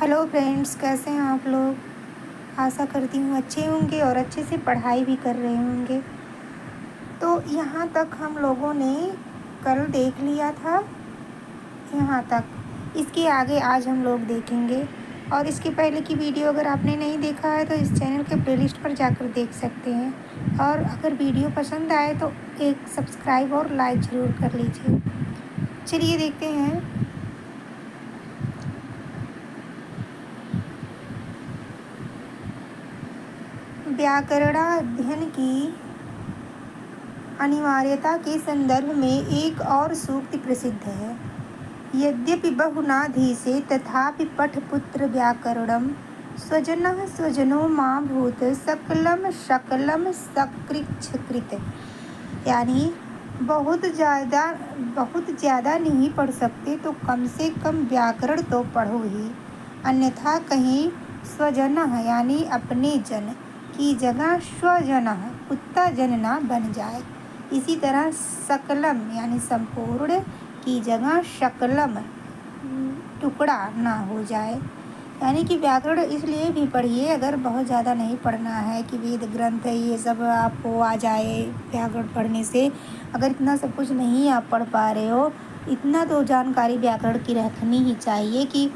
Hello friends, कैसे हैं आप लोग। आशा करती हूँ अच्छे होंगे और अच्छे से पढ़ाई भी कर रहे होंगे। तो यहाँ तक हम लोगों ने कल देख लिया था, यहाँ तक। इसके आगे आज हम लोग देखेंगे। और इसके पहले की वीडियो अगर आपने नहीं देखा है तो इस चैनल के प्लेलिस्ट पर जाकर देख सकते हैं। और अगर वीडियो पसंद आए तो एक सब्सक्राइब और लाइक ज़रूर कर लीजिए। चलिए देखते हैं। व्याकरणाध्ययन की अनिवार्यता के संदर्भ में एक और सूक्ति प्रसिद्ध है। यद्यपि बहुनाधीशे तथापि पठपुत्र व्याकरणं स्वजनः स्वजनो मा भूत सकलं शकलं सकृच्छकृत। यानी बहुत ज़्यादा नहीं पढ़ सकते तो कम से कम व्याकरण तो पढ़ो ही, अन्यथा कहीं स्वजनः यानी अपने जन की जगह स्वजनः कुत्ता जन ना बन जाए। इसी तरह सकलम यानी संपूर्ण की जगह शकलम टुकड़ा ना हो जाए। यानी कि व्याकरण इसलिए भी पढ़िए अगर बहुत ज़्यादा नहीं पढ़ना है कि वेद ग्रंथ है ये सब आपको आ जाए। व्याकरण पढ़ने से अगर इतना सब कुछ नहीं आप पढ़ पा रहे हो, इतना तो जानकारी व्याकरण की रखनी ही चाहिए कि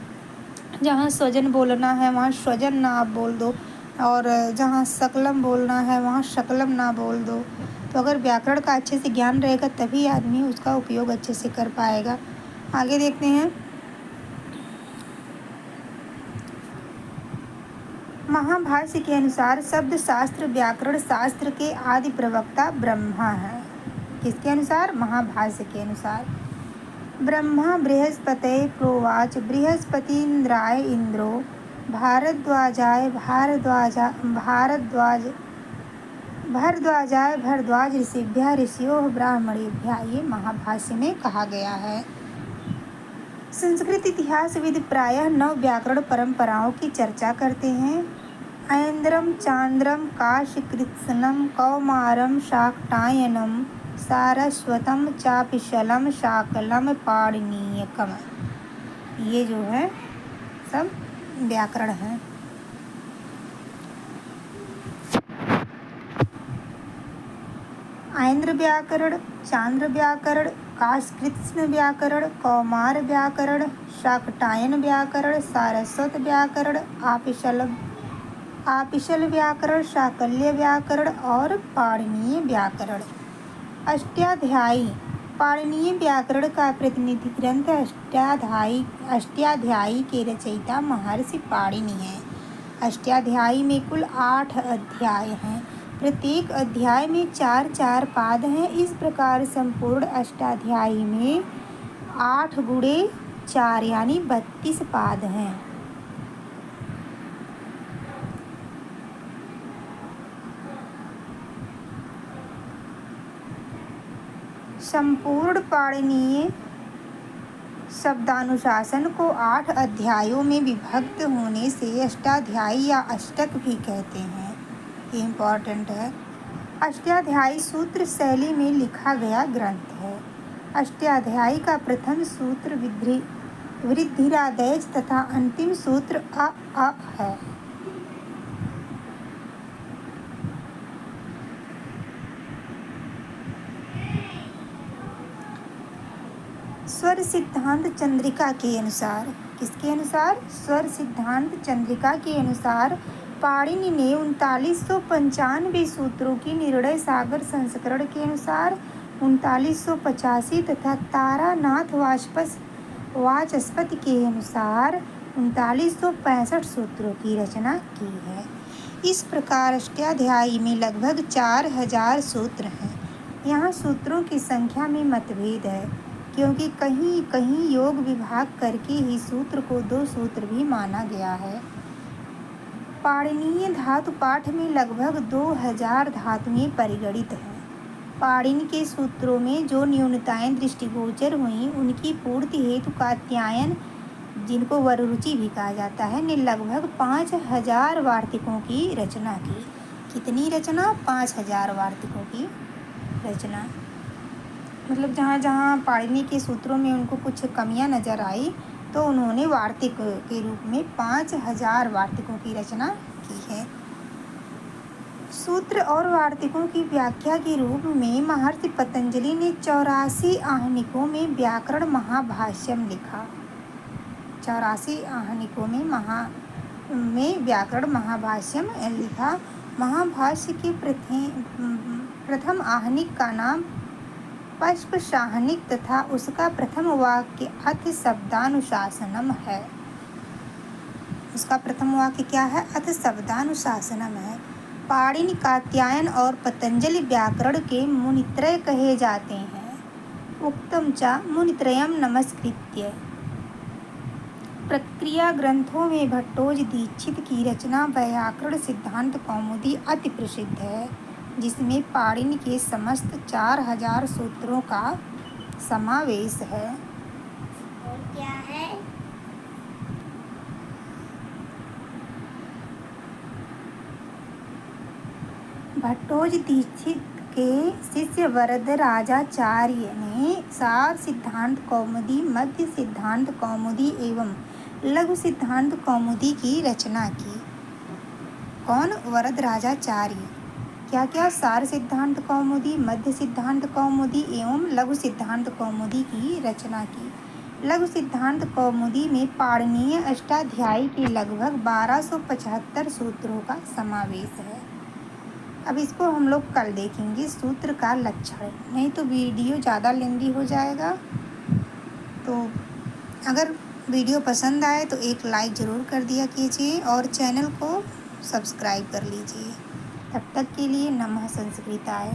जहाँ स्वजन बोलना है वहाँ स्वजन ना आप बोल दो, और जहाँ सकलम बोलना है वहाँ शकलम ना बोल दो। तो अगर व्याकरण का अच्छे से ज्ञान रहेगा तभी आदमी उसका उपयोग अच्छे से कर पाएगा। आगे देखते हैं। महाभाष्य के अनुसार शब्द शास्त्र व्याकरण शास्त्र के आदि प्रवक्ता ब्रह्मा है। किसके अनुसार? महाभाष्य के अनुसार। ब्रह्मा बृहस्पतये प्रोवाच बृहस्पतीन्द्राय इंद्रो भारद्वाजाय भरद्वाज ऋषिभ्यः ऋषियो ब्राह्मणेभ्यः। ये महाभाष्य में कहा गया है। संस्कृत इतिहासविद प्रायः 9 व्याकरण परंपराओं की चर्चा करते हैं। ऐन्द्रम चांद्रम काशकृत्स्नं कौमारम शाक्टायनम सारस्वतम चापिशलम शाकलम पाणिनीयकम। ये जो है सब व्याकरण हैं। ऐन्द्र व्याकरण, चांद्र व्याकरण, काशकृत्स्न व्याकरण, कौमार व्याकरण, शाकटायन व्याकरण, सारस्वत व्याकरण, आपिशल व्याकरण, शाकल्य व्याकरण और पाणिनीय व्याकरण। अष्टाध्यायी। पाणिनीय व्याकरण का प्रतिनिधि ग्रंथ अष्टाध्यायी के रचयिता महर्षि पाणिनि हैं। अष्टाध्यायी में कुल 8 अध्याय हैं। प्रत्येक अध्याय में 4-4 पाद हैं। इस प्रकार संपूर्ण अष्टाध्यायी में 8 गुणे 4 यानी 32 पाद हैं। संपूर्ण पाणिनीय शब्दानुशासन को 8 अध्यायों में विभक्त होने से अष्टाध्यायी या अष्टक भी कहते हैं। ये इम्पॉर्टेंट है। अष्टाध्यायी सूत्र शैली में लिखा गया ग्रंथ है। अष्टाध्यायी का प्रथम सूत्र वृद्धिरादेश तथा अंतिम सूत्र अ है। स्वर सिद्धांत चंद्रिका के अनुसार। किसके अनुसार? स्वर सिद्धांत चंद्रिका के अनुसार पाणिनि ने 3995 सूत्रों की निर्णय सागर संस्करण के अनुसार 3985 तथा तारानाथ वाचस्पति के अनुसार 3965 सूत्रों की रचना की है। इस प्रकार अष्टाध्यायी में लगभग 4000 सूत्र हैं। यहाँ सूत्रों की संख्या में मतभेद है, क्योंकि कहीं कहीं योग विभाग करके ही सूत्र को 2 सूत्र भी माना गया है। पाणिनीय धातु पाठ में लगभग 2000 धातुएं परिगणित हैं। पाणिनि के सूत्रों में जो न्यूनताएं दृष्टिगोचर हुई उनकी पूर्ति हेतु कात्यायन, जिनको वररुचि भी कहा जाता है, ने लगभग 5000 वार्तिकों की रचना की। कितनी रचना? 5000 वार्तिकों की रचना। मतलब जहाँ जहाँ पाणिनि के सूत्रों में उनको कुछ कमियां नज़र आई तो उन्होंने वार्तिक के रूप में 5000 वार्तिकों की रचना की है। सूत्र और वार्तिकों की व्याख्या के रूप में महर्षि पतंजलि ने 84 आहनिकों में व्याकरण महाभाष्यम लिखा। 84 आहनिकों में व्याकरण महाभाष्यम लिखा। महाभाष्य के प्रथम आहनिक का नाम पश्पशाहनिक तथा उसका प्रथम वाक्य अथ शब्दानुशासनम है। उसका प्रथम वाक्य क्या है? अथ शब्दानुशासनम है। पाणिनि, कात्यायन और पतंजलि व्याकरण के मुनित्रय कहे जाते हैं। उक्तम च मुनित्रयम् नमस्कृत्य। प्रक्रिया ग्रंथों में भट्टोजी दीक्षित की रचना व्याकरण सिद्धांत कौमुदी अति प्रसिद्ध है, जिसमें पाणिनि के समस्त 4000 सूत्रों का समावेश है। और क्या है? भट्टोजी दीक्षित के शिष्य वरदराजाचार्य ने सार सिद्धांत कौमुदी, मध्य सिद्धांत कौमुदी एवं लघु सिद्धांत कौमुदी की रचना की। कौन? वरदराजाचार्य। क्या क्या? सार सिद्धांत कौमुदी, मध्य सिद्धांत कौमुदी एवं लघु सिद्धांत कौमुदी की रचना की। लघु सिद्धांत कौमुदी में पाणिनीय अष्टाध्यायी के लगभग 1275 सूत्रों का समावेश है। अब इसको हम लोग कल देखेंगे, सूत्र का लक्षण, नहीं तो वीडियो ज़्यादा लेंदी हो जाएगा। तो अगर वीडियो पसंद आए तो एक लाइक ज़रूर कर दिया कीजिए और चैनल को सब्सक्राइब कर लीजिए। तब तक के लिए नमः संस्कृताय।